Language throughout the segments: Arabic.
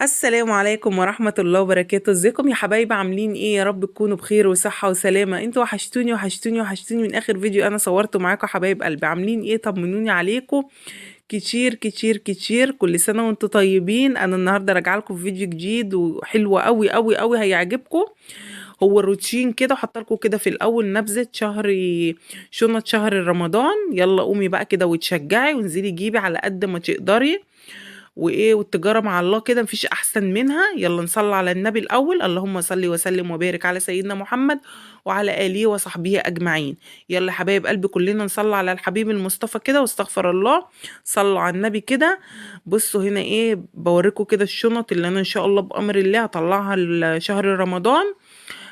السلام عليكم ورحمة الله وبركاته. ازيكم يا حبايبي؟ عاملين ايه؟ يا رب تكونوا بخير وصحة وسلامة. انتوا وحشتوني وحشتوني وحشتوني من اخر فيديو انا صورته معاكم. حبايب قلبي عاملين ايه؟ طمنوني عليكم. كتير كتير كتير، كل سنة وانتوا طيبين. انا النهاردة راجعه لكم في فيديو جديد وحلو قوي قوي قوي، هيعجبكم. هو الروتين كده، حط لكم كده في الاول نبذة شنط شهر رمضان. يلا قومي بقى كده وتشجعي وانزلي جيبي على قد ما تقدري. وايه، والتجارة مع الله كده مفيش احسن منها. يلا نصلي على النبي الاول. اللهم صل وسلم وبارك على سيدنا محمد وعلى اله وصحبه اجمعين. يلا يا حبايب قلبي كلنا نصلي على الحبيب المصطفى كده واستغفر الله. صلوا على النبي كده. بصوا هنا ايه، بوريكم كده الشنط اللي انا ان شاء الله بامر الله هطلعها لشهر رمضان.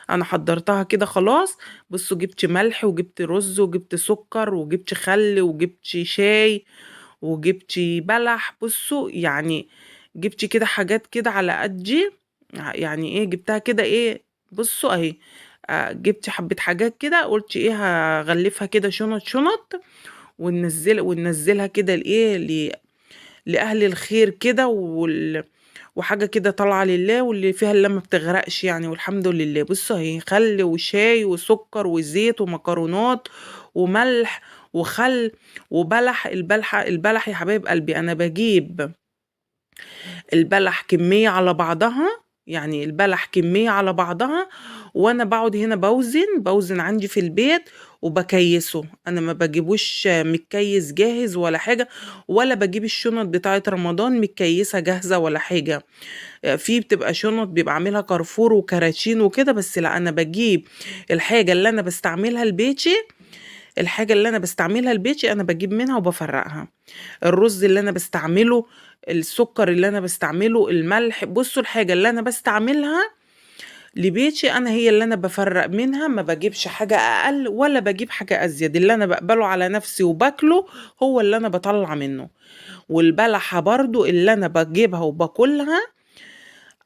انا حضرتها كده خلاص. بصوا، جبت ملح وجبت رز وجبت سكر وجبت خل وجبت شاي وجبت بلح. بصوا يعني جبت كده حاجات كده على قدي. يعني ايه، جبتها كده ايه. بصوا اهي. جبت حبة حاجات كده، قلت ايه هغلفها كده شنط شنط. وننزلها كده لايه لأهل الخير كده وحاجة كده طالعة لله، واللي فيها اللي ما بتغرقش يعني. والحمد لله. بصوا اهي، خل وشاي وسكر وزيت ومكرونات وملح وخل وبلح. البلح يا حبايب قلبي انا بجيب البلح كمية على بعضها. يعني البلح كمية على بعضها. وانا بقعد هنا بوزن عندي في البيت وبكيسه. انا ما بجيبوش متكيس جاهز ولا حاجة، ولا بجيب الشنط بتاعت رمضان متكيسة جاهزة ولا حاجة. في بتبقى شنط بيبقى عاملها كارفور وكراتين وكده، بس لا، انا بجيب الحاجة اللي انا بستعملها لبيتي. الحاجة اللي انا بستعملها لبيتي انا بجيب منها وبفرقها. الرز اللي انا بستعمله، السكر اللي انا بستعمله، الملح. بصوا الحاجة اللي انا بستعملها لبيتي انا هي اللي انا بفرق منها. ما بجيبش حاجة اقل ولا بجيب حاجة ازيد. اللي انا بقبله على نفسي وباكله هو اللي انا بطلع منه. والبلحة برضو اللي انا بجيبها وباكلها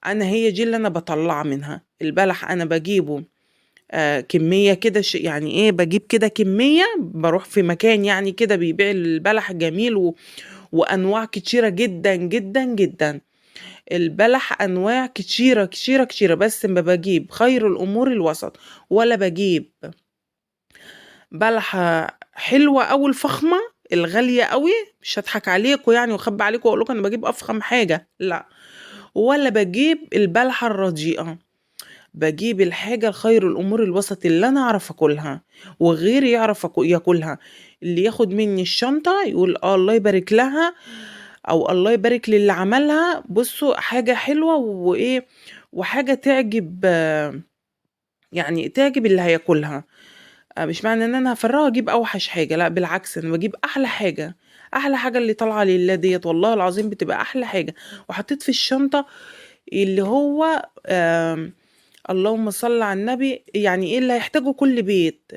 انا هي دي اللي انا بطلع منها. البلح انا بجيبه كمية كده، يعني ايه، بجيب كده كمية. بروح في مكان يعني كده بيبيع البلح جميل وانواع كتيرة جدا جدا جدا. البلح انواع كتيرة كتيرة كتيرة، بس ما بجيب خير الامور الوسط. ولا بجيب بلحة حلوة او الفخمة الغالية قوي. مش هضحك عليكم يعني واخبي عليكم واقول لكم انا بجيب افخم حاجة، لا. ولا بجيب البلحة الرديئة. بجيب الحاجة الخير الأمور الوسط اللي أنا أعرف أكلها وغيري يعرف ياكلها. اللي ياخد مني الشنطة يقول الله يبارك لها، أو الله يبارك للي عملها. بصوا حاجة حلوة وإيه، وحاجة تعجب، يعني تعجب اللي هياكلها. مش معنى ان انا هفرغ اجيب اوحش حاجة، لا بالعكس، انا بجيب احلى حاجة. احلى حاجة اللي طالعة لله ديت والله العظيم بتبقى احلى حاجة. وحطيت في الشنطة اللي هو اللهم صل على النبي، يعني ايه اللي هيحتاجه كل بيت.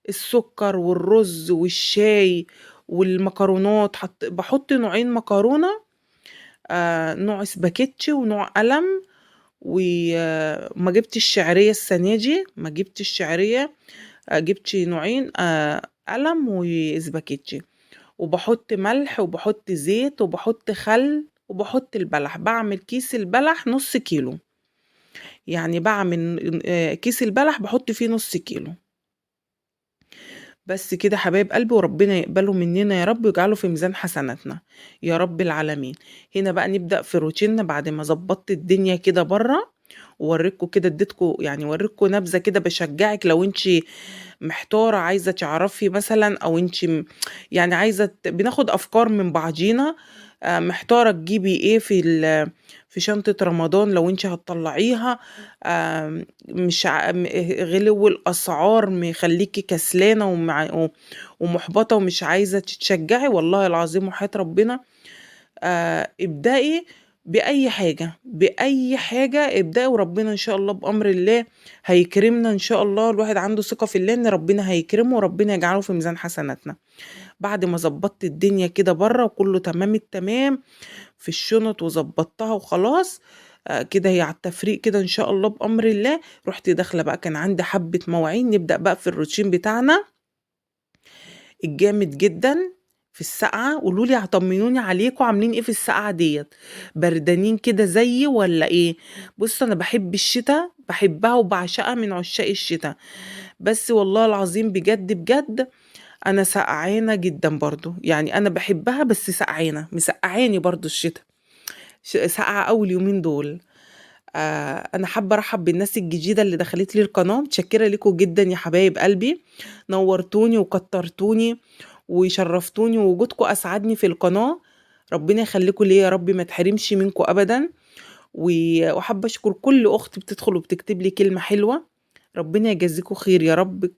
السكر والرز والشاي والمكرونات. بحط نوعين مكرونة، نوع سباكيتي ونوع قلم. وما جبت الشعرية السنة دي، ما جبت الشعرية. جبت نوعين، قلم وسباكيتي. وبحط ملح وبحط زيت وبحط خل وبحط البلح. بعمل كيس البلح نص كيلو. يعني بعمل كيس البلح بحط فيه نص كيلو. بس كده حبايب قلبي، وربنا يقبله مننا يا رب ويجعله في ميزان حسناتنا يا رب العالمين. هنا بقى نبدأ في روتيننا بعد ما ظبطت الدنيا كده بره. ووريكم كده، اديتكم يعني وريكم نبذة كده بشجعك لو انت محتارة عايزة تعرفي مثلا، او انت يعني عايزة بناخد افكار من بعضينا. محتارة تجيبي ايه في شنطة رمضان لو انت هتطلعيها. مش غلو الاسعار مخليكي كسلانة ومحبطة ومش عايزة تتشجعي. والله العظيم وحياة ربنا، ابدأي بأي حاجة بأي حاجة. ابدأي وربنا إن شاء الله بأمر الله هيكرمنا إن شاء الله. الواحد عنده ثقة في الله إن ربنا هيكرمه وربنا يجعله في ميزان حسناتنا. بعد ما ظبطت الدنيا كده بره وكله تمام التمام في الشنط وظبطتها وخلاص. كده هي على التفريق كده إن شاء الله بأمر الله. رحت داخلة بقى، كان عندي حبة مواعين. نبدأ بقى في الروتين بتاعنا الجامد جدا في السقعة؟ قولوا لي، طمنوني عليكم، عاملين ايه في السقعة ديت؟ بردانين كده زيي ولا ايه؟ بص انا بحب الشتاء، بحبها وبعشقها، من عشاق الشتاء. بس والله العظيم بجد بجد انا سقعانة جدا برضو، يعني انا بحبها بس سقعانة، مسقعاني برضو الشتاء. ساقعة اول يومين دول. انا حابه ارحب بالناس الجديده اللي دخلت لي القناه، متشكره لكم جدا يا حبايب قلبي. نورتوني وكترتوني وشرفتوني، ووجودكم اسعدني في القناه. ربنا يخليكم ليا يا رب، ما تحرمش منكم ابدا. وحابه اشكر كل اخت بتدخل وبتكتب لي كلمه حلوه. ربنا يجازيكم خير يا رب.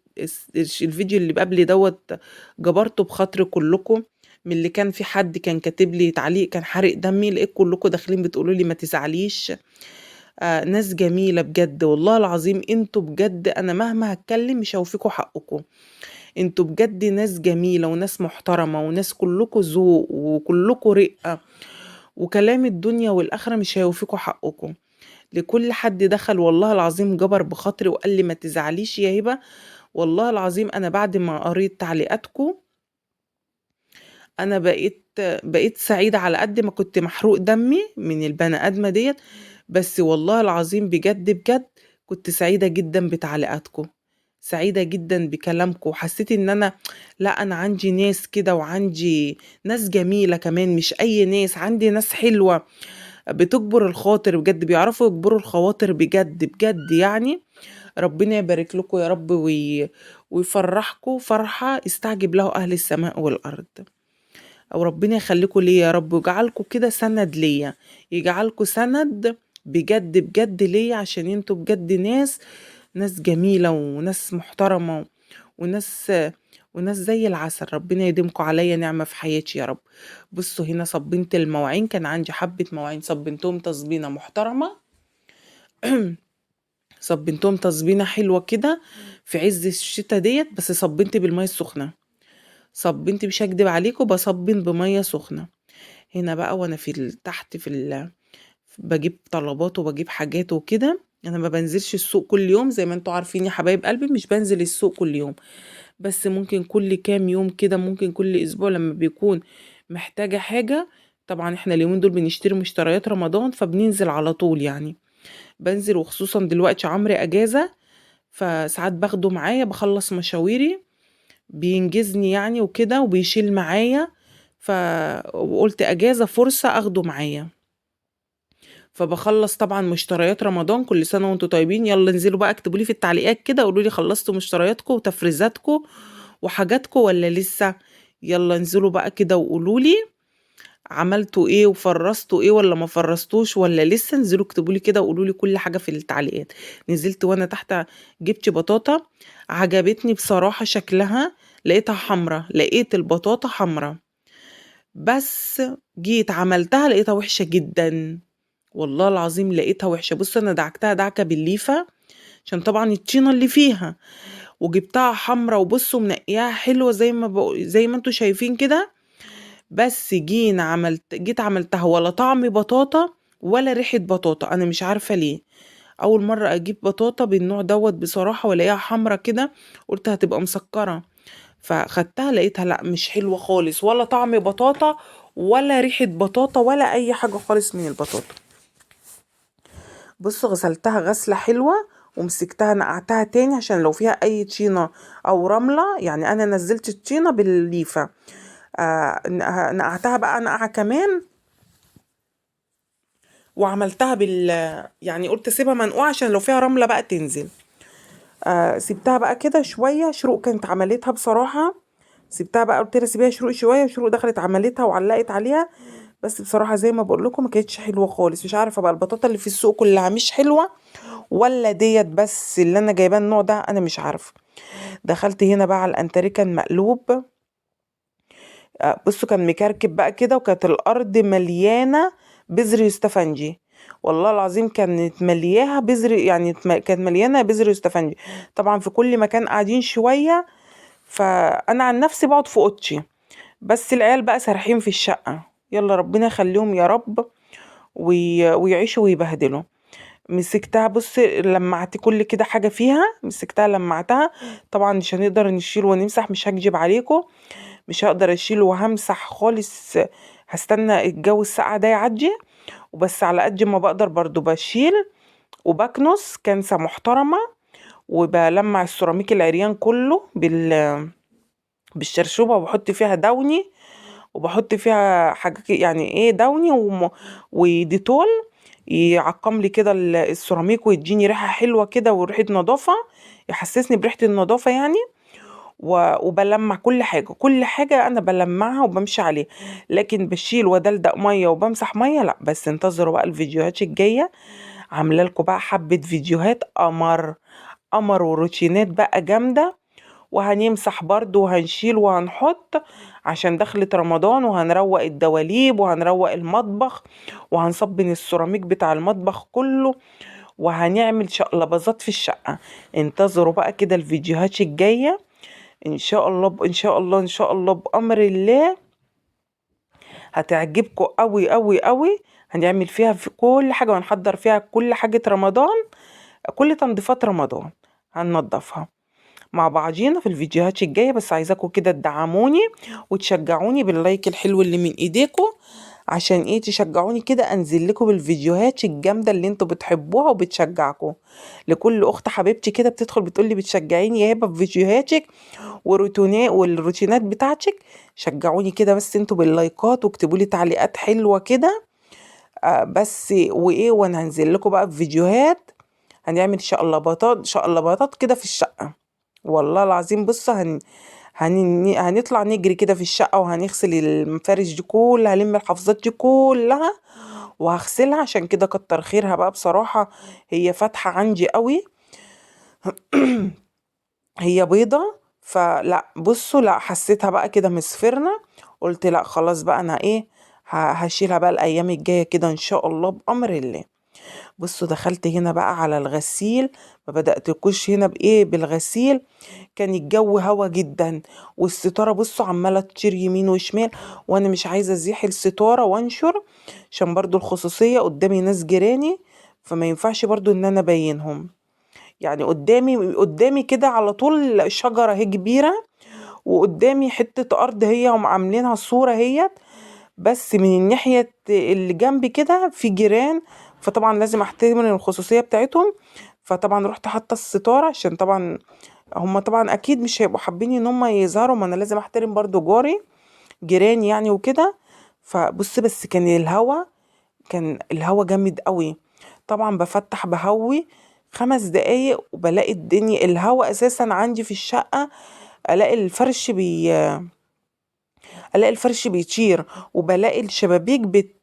الفيديو اللي قبل دوت جبرته بخاطر كلكم. من اللي كان في حد كان كاتب لي تعليق كان حارق دمي، لقيت كلكم داخلين بتقولوا لي ما تزعليش. ناس جميلة بجد والله العظيم، انتوا بجد انا مهما هتكلم مش هوفيكوا حقكم. انتوا بجد ناس جميلة وناس محترمة وناس كلكوا ذوق وكلكوا رقة، وكلام الدنيا والآخرة مش هيوفيكوا حقكم. لكل حد دخل والله العظيم جبر بخاطري وقال لي ما تزعليش يا هبة. والله العظيم انا بعد ما قريت تعليقاتكم انا بقيت سعيدة، على قد ما كنت محروق دمي من البني ادمة ديت. بس والله العظيم بجد بجد كنت سعيدة جدا بتعليقاتكم، سعيدة جدا بكلامكم، وحسيت ان انا، لا انا عندي ناس كده، وعندي ناس جميلة كمان، مش اي ناس، عندي ناس حلوة بتجبر الخاطر بجد، بيعرفوا يجبروا الخواطر بجد بجد يعني. ربنا يبارك لكم يا رب ويفرحكم فرحة استعجب له اهل السماء والارض. او ربنا يخليكم ليا يا رب، ويجعلكم كده سند ليا، يجعلكم سند بجد بجد ليا، عشان انتوا بجد ناس جميلة وناس محترمة وناس وناس زي العسل. ربنا يديمكم عليا نعمة في حياتي يا رب. بصوا هنا صبنت المواعين، كان عندي حبة مواعين صبنتهم تصبينة محترمة. صبنتهم تصبينة حلوة كده في عز الشتا ديت، بس صبنت بالمية السخنة. صبنت مش هكدب عليكم، بصبن بمية سخنة. هنا بقى وانا تحت بجيب طلبات وبجيب حاجات وكده. انا ما بنزلش السوق كل يوم زي ما انتوا عارفين يا حبايب قلبي، مش بنزل السوق كل يوم، بس ممكن كل كام يوم كده، ممكن كل اسبوع لما بيكون محتاجة حاجة. طبعا احنا اليومين دول بنشتري مشتريات رمضان، فبننزل على طول يعني. بنزل، وخصوصا دلوقتي عمري اجازة، فساعات باخده معايا، بخلص مشاويري بينجزني يعني وكده، وبيشيل معايا. وقلت اجازة فرصة اخده معايا. فبخلص طبعا مشتريات رمضان، كل سنة وانتوا طيبين. يلا انزلوا بقى اكتبوا لي في التعليقات كده، قولوا لي خلصتوا مشترياتكم وتفريزاتكم وحاجاتكم ولا لسه. يلا انزلوا بقى كده وقولوا لي عملتوا ايه وفرستوا ايه ولا ما فرستوش ولا لسه. انزلوا اكتبوا لي كده وقولوا لي كل حاجة في التعليقات. نزلت وانا تحت جبت بطاطا عجبتني بصراحة شكلها، لقيتها حمرا، لقيت البطاطا حمرا، بس جيت عملتها لقيتها وحشة جدا. والله العظيم لقيتها وحشة. بص انا دعكتها دعكة بالليفة عشان طبعا الطينة اللي فيها، وجبتها حمرا، وبصوا منقياها حلوة زي ما انتوا شايفين كده. بس جيت عملتها ولا طعم بطاطا ولا ريحة بطاطا، انا مش عارفة ليه. اول مرة اجيب بطاطا بالنوع دوت بصراحة والاقيها حمرا كده، قلت هتبقى مسكرة. فخدتها لقيتها لا، مش حلوة خالص، ولا طعم بطاطا ولا ريحة بطاطا ولا اي حاجة خالص من البطاطا. بص غسلتها غسلة حلوة، ومسكتها نقعتها تاني عشان لو فيها اي طينة او رملة، يعني انا نزلت الطينة بالليفة. نقعتها بقى نقعة كمان، وعملتها يعني قلت اسيبها منقوعة عشان لو فيها رملة بقى تنزل. سبتها بقى كده شوية. شروق كانت عملتها بصراحة، سبتها بقى، قلت لها سيبيها شروق شوية، شروق دخلت عملتها وعلقت عليها. بس بصراحة زي ما بقول لكم ما كانتش حلوة خالص. مش عارفة بقى البطاطا اللي في السوق كلها مش حلوة ولا ديت بس اللي انا جايباه النوع ده، انا مش عارفة. دخلت هنا بقى على الانتريه المقلوب. بصوا كان مكركب بقى كده، وكانت الارض مليانة بذر يوستفندي. والله العظيم كانت ملياها بذر، يعني كانت مليانة بذر يوستفندي. طبعا في كل مكان قاعدين شوية. فانا عن نفسي بقعد في اوضتي، بس العيال بقى سارحين في الشقة. يلا ربنا يخليهم يا رب ويعيشوا ويبهدلوا. مسكتها، بص لمعت كل كده حاجة فيها، مسكتها لمعتها. طبعا مش هنقدر نشيل ونمسح، مش هكجب عليكم. مش هقدر اشيله وهمسح خالص، هستنى الجو الساقع ده يعدي. وبس على قد ما بقدر برضو بشيل وبكنس كنسة محترمة، وبلمع السيراميك العريان كله بالشرشوبة، وبحط فيها دوني، وبحط فيها حاجة يعني ايه دوني وديتول يعقم لي كده السيراميك، ويديني ريحة حلوة كده وريحة نظافة، يحسسني بريحة النظافة يعني. وبلمع كل حاجة، كل حاجة أنا بلمعها وبمشي عليها، لكن بشيل ودلدق مية وبمسح مية لا. بس انتظروا بقى الفيديوهات الجاية، عاملة لكم بقى حبة فيديوهات قمر قمر وروتينات بقى جامدة. وهنمسح برضو وهنشيل وهنحط عشان دخلت رمضان، وهنروق الدواليب وهنروق المطبخ، وهنصبن السيراميك بتاع المطبخ كله، وهنعمل شقلباظات في الشقة. انتظروا بقى كده الفيديوهات الجاية ان شاء الله، ان شاء الله، ان شاء الله بأمر الله هتعجبكم قوي قوي قوي. هنعمل فيها في كل حاجة، وهنحضر فيها كل حاجة رمضان، كل تنظيفات رمضان هننضفها مع بعضينا في الفيديوهات الجاية. بس عايزاكم كده تدعموني وتشجعوني باللايك الحلو اللي من ايديكم، عشان ايه تشجعوني كده انزل لكم بالفيديوهات الجامدة اللي انتوا بتحبوها وبتشجعكم. لكل اخت حبيبتي كده بتدخل بتقولي بتشجعيني يا هبة بفيديوهاتك والروتينات بتاعتك، شجعوني كده بس انتوا باللايكات، واكتبوا لي تعليقات حلوة كده. بس وايه، وانا هنزل لكم بقى بفيديوهات هنعمل شقلباطات كده في الشقة. والله العظيم بص هنطلع نجري كده في الشقة، وهنغسل المفارش دي كلها، هلم الحفاظات دي كلها وهغسلها، عشان كده كتر خيرها بقى بصراحة. هي فاتحة عندي قوي هي بيضة، فلا بصوا لا حسيتها بقى كده مصفرنا، قلت لا خلاص بقى انا ايه هشيلها بقى الايام الجاية كده ان شاء الله بأمر الله. بصوا دخلت هنا بقى على الغسيل، ما بدأتكوش هنا بإيه بالغسيل، كان الجو هوا جدا، والستارة بصوا عمالة تطير يمين وشمال، وانا مش عايزة ازيح الستارة وانشر، عشان برضو الخصوصية قدامي ناس جيراني، فما ينفعش برضو ان انا ابينهم. يعني قدامي كده على طول شجرة هي كبيرة، وقدامي حتة ارض هي هم عاملينها صورة هي، بس من الناحية اللي جنبي كده في جيران، فطبعا لازم احترم الخصوصية بتاعتهم. فطبعا رحت حاطة الستارة، عشان طبعا هم طبعا اكيد مش هيبقوا حابين ان هم يظهروا، ما انا لازم احترم برضو جيراني يعني وكده. فبص بس كان الهوا جامد قوي، طبعا بفتح بهوي 5 دقايق وبلاقي الدنيا الهوا اساسا عندي في الشقة، الاقي الفرش بي الاقي الفرش بيطير، وبلاقي الشبابيك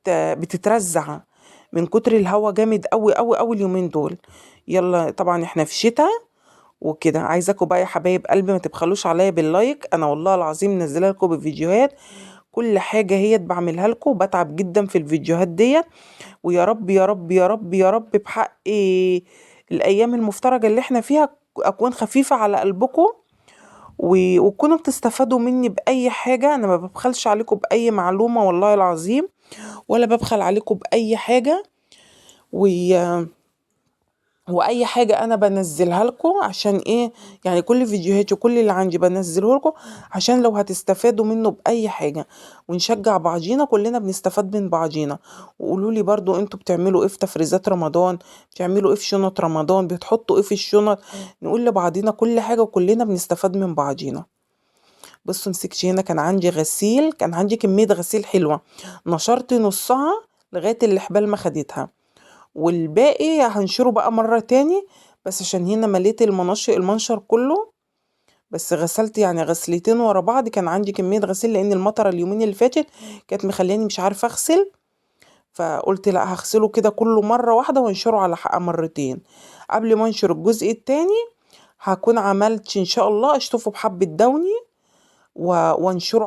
بتترزع من كتر الهوا جامد قوي قوي قوي اليومين دول. يلا طبعا احنا في شتاء وكده، عايزاكم بقى يا حبايب قلبي ما تبخلوش عليا باللايك، انا والله العظيم منزله لكم بفيديوهات كل حاجه هي بعملها لكم، بتعب جدا في الفيديوهات ديت. ويا رب يا رب يا رب يا رب بحق الايام المفترجه اللي احنا فيها اكون خفيفه على قلبكم، وتكونوا بتستفادوا مني بأي حاجة. أنا ما ببخلش عليكم بأي معلومة والله العظيم، ولا ببخل عليكم بأي حاجة، و... وأي حاجة أنا بنزلها لكم عشان إيه، يعني كل فيديوهاتي وكل اللي عندي بنزله لكم عشان لو هتستفادوا منه بأي حاجة، ونشجع بعضينا، كلنا بنستفاد من بعضينا. وقولوا لي برضو انتوا بتعملوا ايه في تفريزات رمضان، بتعملوا ايه في شنط رمضان، بتحطوا ايه في الشنط، نقول لبعضينا كل حاجة وكلنا بنستفاد من بعضينا. بصوا مسكت هنا كان عندي غسيل، كان عندي كمية غسيل حلوة، نشرت نصها لغاية الحبال ما خدتها، والباقي هنشره بقى مرة تاني، بس عشان هنا مليت المنشر كله. بس غسلت يعني غسلتين ورا بعض، كان عندي كمية غسيل لأن المطرة اليومين اللي فاتت كانت مخلياني مش عارفة أغسل، فقلت لا هغسله كده كله مرة واحدة وانشره على حق مرتين. قبل ما انشر الجزء التاني هكون عملت إن شاء الله أشطفه بحبة دوني وانشره